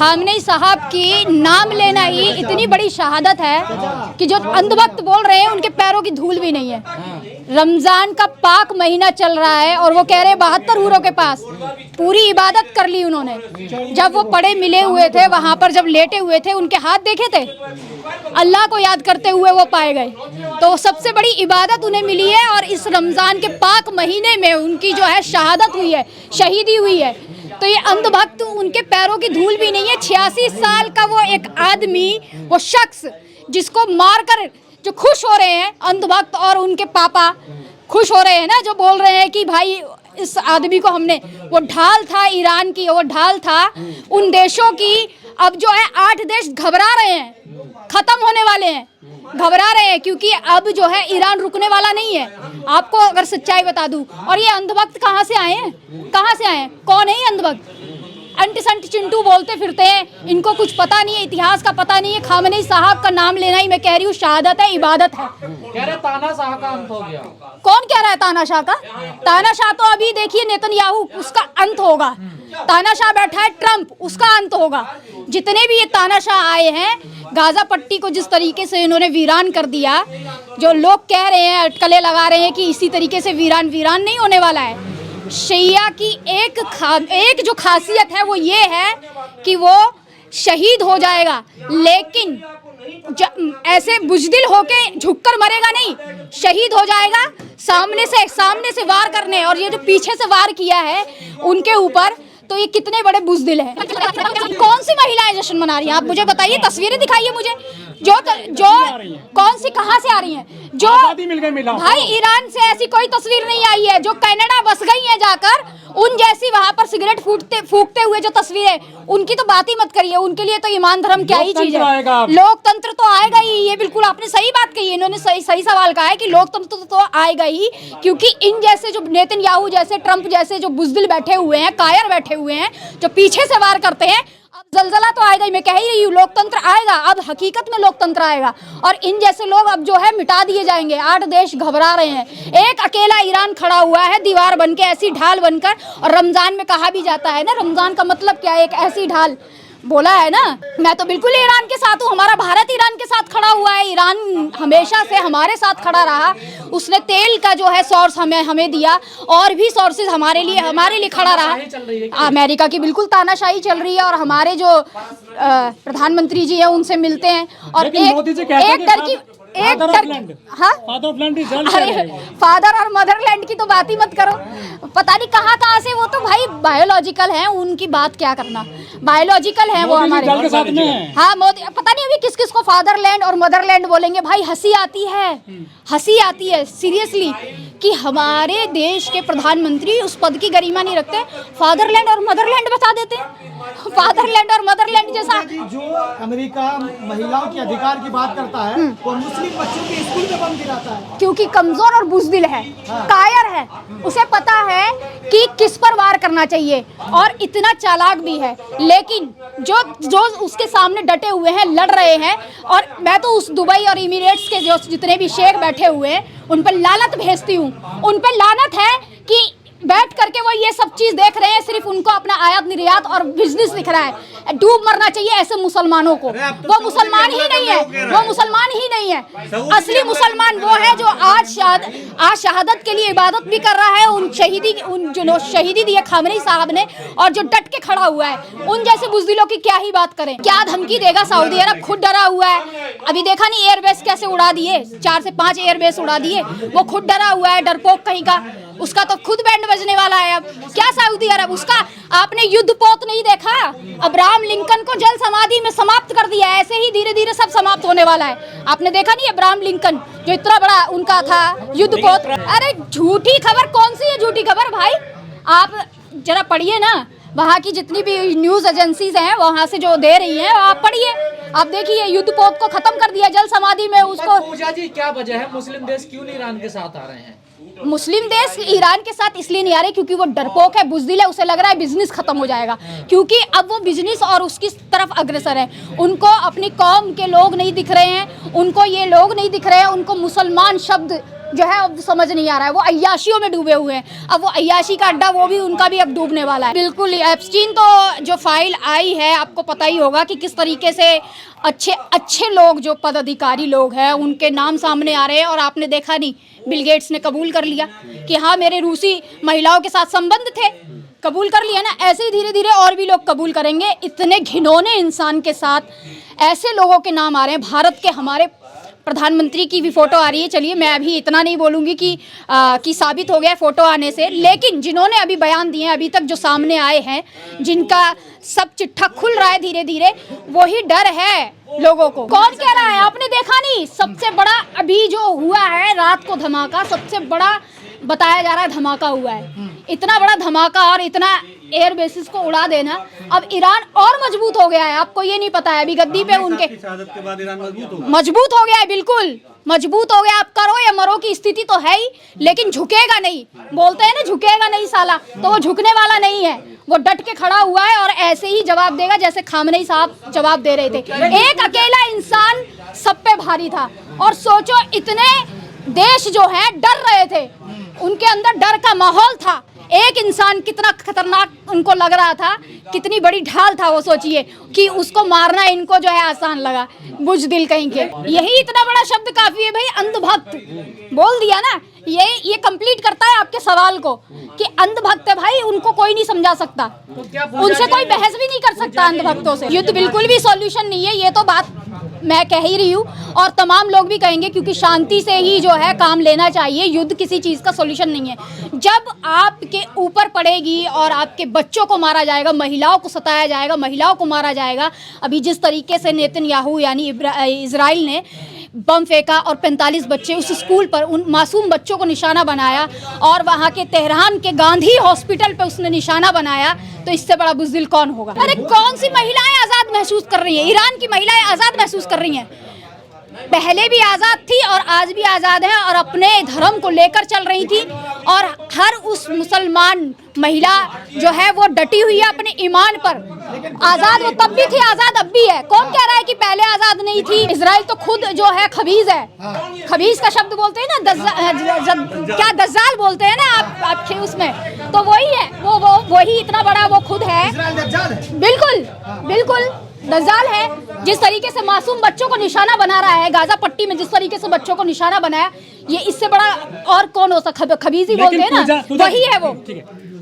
Khamenei साहब की नाम लेना ही इतनी बड़ी शहादत है कि जो अंधभक्त बोल रहे हैं उनके पैरों की धूल भी नहीं है। रमजान का पाक महीना चल रहा है और वो कह रहे हैं 72 हूरों के पास पूरी इबादत कर ली उन्होंने। जब वो पड़े मिले हुए थे वहां पर, जब लेटे हुए थे, उनके हाथ देखे थे, अल्लाह को याद करते हुए वो पाए गए। तो सबसे बड़ी इबादत उन्हें मिली है और इस रमजान के पाक महीने में उनकी जो है शहादत हुई है, शहीदी हुई है। तो ये अंधभक्त उनके पैरों की धूल भी नहीं है। 86 साल का वो एक आदमी, वो शख्स जिसको मारकर जो खुश हो रहे हैं अंधभक्त और उनके पापा खुश हो रहे हैं ना, जो बोल रहे हैं कि भाई इस आदमी को हमने, वो ढाल था ईरान की, वो ढाल था उन देशों की। अब जो है 8 देश घबरा रहे हैं, खत्म होने वाले हैं, घबरा रहे हैं क्योंकि अब जो है ईरान रुकने वाला नहीं है। आपको अगर सच्चाई बता दूं, और ये अंधभक्त कहाँ से आए हैं, कहाँ से आए हैं, कौन है ये अंधभक्त? अंटी संट चिंटू बोलते फिरते हैं, इनको कुछ पता नहीं है, इतिहास का पता नहीं है। खामनेई साहब का नाम लेना ही, मैं कह रही हूँ, शहादत है, इबादत है। कह रहे तानाशाह का अंत हो गया। कौन कह रहा है तानाशाह का? तानाशाह तो अभी देखिए नेतन्याहू, उसका अंत होगा। तानाशाह बैठा है ट्रंप, उसका अंत होगा। जितने भी ये तानाशाह आए हैं, गाजा पट्टी को जिस तरीके से इन्होंने वीरान कर दिया, जो लोग कह रहे हैं, अटकलें लगा रहे हैं कि इसी तरीके से वीरान नहीं होने वाला है। शिया की एक जो खासियत है वो ये है कि वो शहीद हो जाएगा, लेकिन ऐसे बुजदिल होके झुककर मरेगा नहीं, शहीद हो जाएगा सामने से वार करने। और ये जो पीछे से वार किया है उनके ऊपर, तो ये कितने बड़े बुजदिल हैं। कौन सी महिलाएं जश्न मना रही हैं, आप मुझे बताइए, तस्वीरें दिखाइए मुझे। जो कौन सी, कहाँ से आ रही हैं? जो भाई ईरान से ऐसी कोई तस्वीर नहीं आई है। जो कनाडा बस गई हैं जाकर, उन जैसी वहां पर सिगरेट फूकते हुए जो तस्वीरें, उनकी तो बात ही मत करिए। उनके लिए तो ईमान धर्म क्या ही चीज है। लोकतंत्र तो आएगा ही, ये बिल्कुल आपने सही बात कही है। इन्होंने सही सवाल कहा है कि लोकतंत्र तो आएगा ही, क्योंकि इन जैसे जो नेतन्याहू जैसे, ट्रंप जैसे जो बुजदिल बैठे हुए हैं, कायर बैठे हुए हैं, जो पीछे से वार करते हैं, अब जलजला तो आएगा ही। मैं कह ही रही हूँ, लोकतंत्र आएगा, अब हकीकत में लोकतंत्र आएगा। और इन जैसे लोग अब जो है मिटा दिए जाएंगे। 8 देश घबरा रहे हैं, एक अकेला ईरान खड़ा हुआ है दीवार बनके, ऐसी ढाल बनकर। और रमजान में कहा भी जाता है ना, रमजान का मतलब क्या है, एक ऐसी ढाल बोला है ना। मैं तो बिल्कुल ईरान के साथ हूँ, हमारा भारत ईरान के साथ खड़ा हुआ है। ईरान हमेशा से हमारे साथ खड़ा रहा, उसने तेल का जो है सोर्स हमें दिया, और भी सोर्सेज हमारे लिए खड़ा रहा। अमेरिका की बिल्कुल तानाशाही चल रही है, और हमारे जो प्रधानमंत्री जी हैं उनसे मिलते हैं। और फादर और मदरलैंड की तो बात ही मत करो, पता नहीं कहाँ से। वो तो भाई बायोलॉजिकल हैं, उनकी बात क्या करना, बायोलॉजिकल हैं वो हमारे। हाँ, मोदी, पता नहीं अभी किस किस को फादरलैंड और मदरलैंड बोलेंगे। भाई हंसी आती है सीरियसली कि हमारे देश के प्रधानमंत्री उस पद की गरिमा नहीं रखते, फादरलैंड और मदरलैंड बता देते हैं। फादरलैंड और मदरलैंड जैसा जो अमेरिका महिलाओं के अधिकार की बात करता है, वो मुस्लिम बच्चों के स्कूल में बम गिराता है, क्योंकि कमजोर और बुजदिल है, कायर है। उसे पता है कि किस पर वार करना चाहिए, और इतना चालाक भी है। लेकिन जो उसके सामने डटे हुए हैं, लड़ रहे हैं। और मैं तो उस दुबई और इमिरेट्स के जो जितने भी शेख बैठे हुए हैं, उन पर लानत भेजती हूँ। उन पर लानत है कि बैठ करके वो ये सब चीज देख रहे हैं, सिर्फ उनको अपना आयात निर्यात और बिजनेस दिख रहा है। डूब मरना चाहिए ऐसे मुसलमानों को। वो मुसलमान ही नहीं है, वो मुसलमान ही नहीं है। असली मुसलमान वो है जो आज शहादत के लिए इबादत भी कर रहा है। उन शहीदी दी है खामनेई साहब ने, और जो डट के खड़ा हुआ है। उन जैसे बुजदिलों की क्या ही बात करें। क्या धमकी देगा सऊदी अरब, खुद डरा हुआ है। अभी देखा नहीं एयरबेस कैसे उड़ा दिए, 4 से 5 एयरबेस उड़ा दिए। वो खुद डरा हुआ है, डरपोक कहीं का। उसका तो खुद बैंड बजने वाला है। अब क्या सऊदी अरब, उसका आपने युद्धपोत नहीं देखा? अब्राहम लिंकन को जल समाधि में समाप्त कर दिया। ऐसे ही धीरे धीरे सब समाप्त होने वाला है। आपने देखा नहीं अब्राहम लिंकन जो इतना बड़ा उनका था युद्धपोत? अरे झूठी खबर, कौन सी है झूठी खबर भाई? आप जरा पढ़िए ना, वहाँ की जितनी भी न्यूज एजेंसीज हैं वहाँ से जो दे रही हैं, आप पढ़िए। आप देखिए युद्धपोत को खत्म कर दिया जल समाधि में उसको। पूजा जी क्या वजह है, मुस्लिम देश क्यों नहीं ईरान के साथ आ रहे हैं? मुस्लिम देश ईरान के साथ इसलिए नहीं आ रहे क्योंकि वो डरपोक है, बुजदिल है। उसे लग रहा है बिजनेस खत्म हो जाएगा, क्योंकि अब वो बिजनेस और उसकी तरफ अग्रसर है। उनको अपनी कौम के लोग नहीं दिख रहे हैं, उनको ये लोग नहीं दिख रहे हैं, उनको मुसलमान शब्द जो है अब समझ नहीं आ रहा है, वो अय्याशियों में डूबे हुए हैं। अब वो अय्याशी का अड्डा वो भी उनका भी अब डूबने वाला है। बिल्कुल, एप्स्टीन तो जो फाइल आई है आपको पता ही होगा कि किस तरीके से अच्छे अच्छे लोग जो पदाधिकारी लोग हैं उनके नाम सामने आ रहे हैं। और आपने देखा नहीं, बिल गेट्स ने कबूल कर लिया कि हाँ मेरे रूसी महिलाओं के साथ संबंध थे, कबूल कर लिया ना। ऐसे ही धीरे धीरे और भी लोग कबूल करेंगे। इतने घिनौने इंसान के साथ ऐसे लोगों के नाम आ रहे हैं। भारत के हमारे प्रधानमंत्री की भी फोटो आ रही है। चलिए मैं अभी इतना नहीं बोलूँगी कि साबित हो गया फोटो आने से, लेकिन जिन्होंने अभी बयान दिए हैं अभी तक जो सामने आए हैं, जिनका सब चिट्ठा खुल रहा है धीरे धीरे, वही डर है लोगों को। कौन कह रहा है, आपने देखा नहीं? सबसे बड़ा अभी जो हुआ है रात को धमाका, सबसे बड़ा बताया जा रहा है धमाका हुआ है। इतना बड़ा धमाका और इतना एयर बेसिस को उड़ा देना, अब ईरान और मजबूत हो गया है। आपको ये नहीं पता है, अभी गद्दी पे उनके शहादत के बाद ईरान मजबूत हो गया है, बिल्कुल मजबूत हो गया। आप करो या मरो की स्थिति तो है ही, लेकिन झुकेगा नहीं। बोलते हैं ना झुकेगा नहीं साला, तो वो झुकने वाला नहीं है। वो डट के खड़ा हुआ है और ऐसे ही जवाब देगा जैसे खामनेई साहब जवाब दे रहे थे। एक अकेला इंसान सब पे भारी था। और सोचो इतने देश जो है डर रहे थे, उनके अंदर डर का माहौल था। एक इंसान कितना खतरनाक उनको लग रहा था, कितनी बड़ी ढाल था वो। सोचिए कि उसको मारना इनको जो है आसान लगा, बुज़दिल कहीं के। यही इतना बड़ा शब्द काफी है भाई, अंधभक्त बोल दिया ना। ये कंप्लीट करता है आपके सवाल को कि अंधभक्त है भाई, उनको कोई नहीं समझा सकता, उनसे कोई बहस भी नहीं कर सकता अंधभक्तों से। युद्ध बिल्कुल भी सॉल्यूशन नहीं है, ये तो बात मैं कह ही रही हूँ और तमाम लोग भी कहेंगे, क्योंकि शांति से ही जो है काम लेना चाहिए। युद्ध किसी चीज़ का सॉल्यूशन नहीं है। जब आपके ऊपर पड़ेगी और आपके बच्चों को मारा जाएगा, महिलाओं को सताया जाएगा, महिलाओं को मारा जाएगा। अभी जिस तरीके से नेतन्याहू यानी इजराइल ने बम फेंका और 45 बच्चे उस स्कूल पर, उन मासूम बच्चों को निशाना बनाया, और वहाँ के तेहरान के गांधी हॉस्पिटल पे उसने निशाना बनाया, तो इससे बड़ा बुज़दिल कौन होगा? अरे कौन सी महिलाएं आज़ाद महसूस कर रही हैं? ईरान की महिलाएं आज़ाद महसूस कर रही हैं। पहले भी आज़ाद थी और आज भी आज़ाद है, और अपने धर्म को लेकर चल रही थी। और हर उस मुसलमान महिला जो है वो डटी हुई है अपने ईमान पर। आज़ाद वो तब भी थी, आज़ाद अब भी है। कौन कह रहा है कि पहले आज़ाद नहीं थी? इजराइल तो खुद जो है खबीज़ है। खबीज़ का शब्द बोलते हैं ना, क्या दज्जाल बोलते हैं ना आपके उसमें, तो वही है वो वही इतना बड़ा वो खुद है। बिल्कुल बिल्कुल दज्जाल है। जिस तरीके से मासूम बच्चों को निशाना बना रहा है, गाजा पट्टी में जिस तरीके से बच्चों को निशाना बनाया, ये इससे बड़ा और कौन हो सकता? खबीज़ी बोलते हैं ना, वही है वो।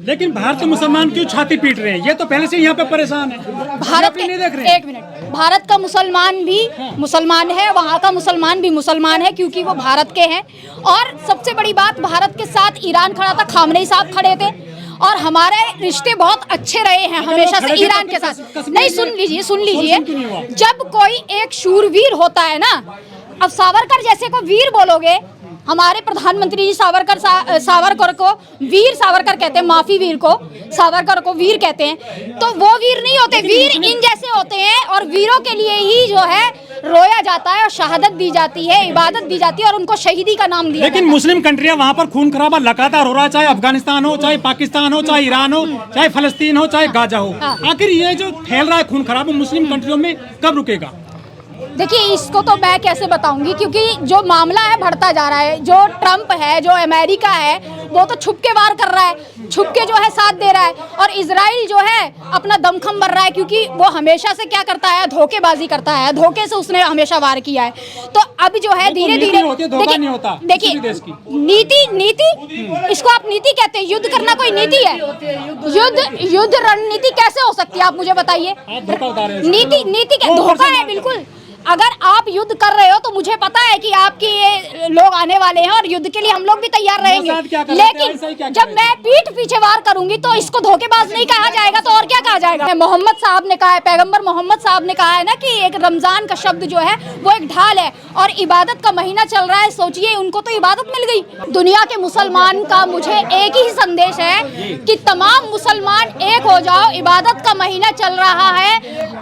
लेकिन भारत के मुसलमान क्यों छाती पीट रहे हैं? ये तो पहले से यहाँ पे परेशान है। भारत के नहीं देख रहे। एक मिनट, भारत का मुसलमान भी मुसलमान है, वहाँ का मुसलमान भी मुसलमान है, क्योंकि वो भारत के हैं। और सबसे बड़ी बात, भारत के साथ ईरान खड़ा था, खामनेई साहब खड़े थे, और हमारे रिश्ते बहुत अच्छे रहे हैं हमेशा से ईरान के साथ। नहीं, सुन लीजिए, जब कोई एक शूरवीर होता है ना, अब सावरकर जैसे को वीर बोलोगे, हमारे प्रधानमंत्री जी सावरकर को वीर सावरकर कहते हैं, माफी वीर को सावरकर को वीर कहते हैं, तो वो वीर नहीं होते, वीर इन जैसे होते हैं। और वीरों के लिए ही जो है रोया जाता है और शहादत दी जाती है, इबादत दी जाती है, और उनको शहीदी का नाम दिया। लेकिन मुस्लिम कंट्रियां वहाँ पर खून खराबा लगातार हो रहा है, चाहे अफगानिस्तान हो, चाहे पाकिस्तान हो, चाहे ईरान हो, चाहे फलस्तीन हो, चाहे गाजा हो। आखिर ये जो फैल रहा है खून खराबा मुस्लिम कंट्रियों में, कब रुकेगा? देखिए, इसको तो मैं कैसे बताऊंगी, क्योंकि जो मामला है बढ़ता जा रहा है। जो ट्रम्प है, जो अमेरिका है, वो तो छुप के वार कर रहा है, छुप के जो है साथ दे रहा है। और इजराइल जो है अपना दमखम भर रहा है, क्योंकि वो हमेशा से क्या करता है, धोखेबाजी करता है, धोखे से उसने हमेशा वार किया है। तो अब जो है धीरे धीरे देखिए, नीति इसको आप नीति कहते हैं? युद्ध करना कोई नीति है? युद्ध रणनीति कैसे हो सकती है, आप मुझे बताइए। नीति क्या धोखा है? बिल्कुल। अगर आप युद्ध कर रहे हो तो मुझे पता है कि आपके ये लोग आने वाले हैं और युद्ध के लिए हम लोग भी तैयार रहेंगे, लेकिन जब मैं पीठ पीछे वार करूंगी तो इसको धोखेबाज नहीं कहा जाएगा, तो और क्या कहा जाएगा? मोहम्मद साहब ने कहा है, पैगंबर मोहम्मद साहब ने कहा है ना कि एक रमजान का शब्द जो है वो एक ढाल है, और इबादत का महीना चल रहा है। सोचिए, उनको तो इबादत मिल गई। दुनिया के मुसलमान का मुझे एक ही संदेश है कि तमाम मुसलमान एक हो जाओ, इबादत का महीना चल रहा है,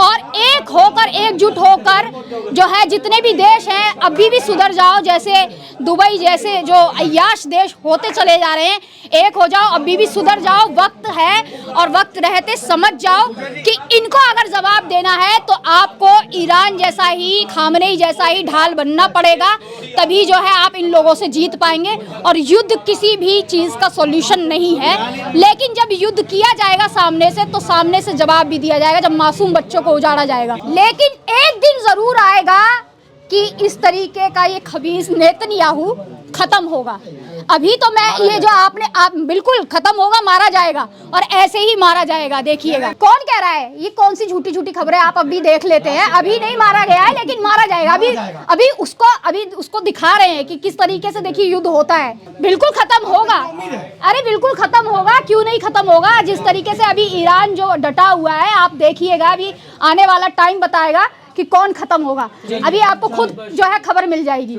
और एक होकर, एकजुट होकर जो है जितने भी देश हैं अभी भी सुधर जाओ, जैसे दुबई जैसे जो अय्याश देश होते चले जा रहे हैं, एक हो जाओ, अभी भी सुधर जाओ, वक्त है और वक्त रहते समझ जाओ कि इनको अगर जवाब देना है तो आपको ईरान जैसा ही, खामनेई जैसा ही ढाल बनना पड़ेगा, तभी जो है आप इन लोगों से जीत पाएंगे। और युद्ध किसी भी चीज़ का सॉल्यूशन नहीं है, लेकिन जब युद्ध किया जाएगा सामने से तो सामने से जवाब भी दिया जाएगा, जब मासूम बच्चों को उजाड़ा जाएगा। लेकिन एक दिन जरूर आएगा कि इस तरीके का ये खबीस नेतन्याहू खत्म होगा। अभी तो मैं ये जो आप बिल्कुल खत्म होगा, मारा जाएगा और ऐसे ही मारा जाएगा, देखिएगा। कौन कह रहा है ये, कौन सी झूठी झूठी खबरें आप अभी देख लेते हैं। अभी नहीं मारा गया है लेकिन मारा जाएगा। अभी उसको दिखा रहे हैं कि किस तरीके से देखिए युद्ध होता है। बिल्कुल खत्म होगा, अरे बिल्कुल खत्म होगा, क्यों नहीं खत्म होगा। जिस तरीके से अभी ईरान जो डटा हुआ है, आप देखिएगा, अभी आने वाला टाइम बताएगा कि कौन खत्म होगा। अभी आपको खुद जो है खबर मिल जाएगी।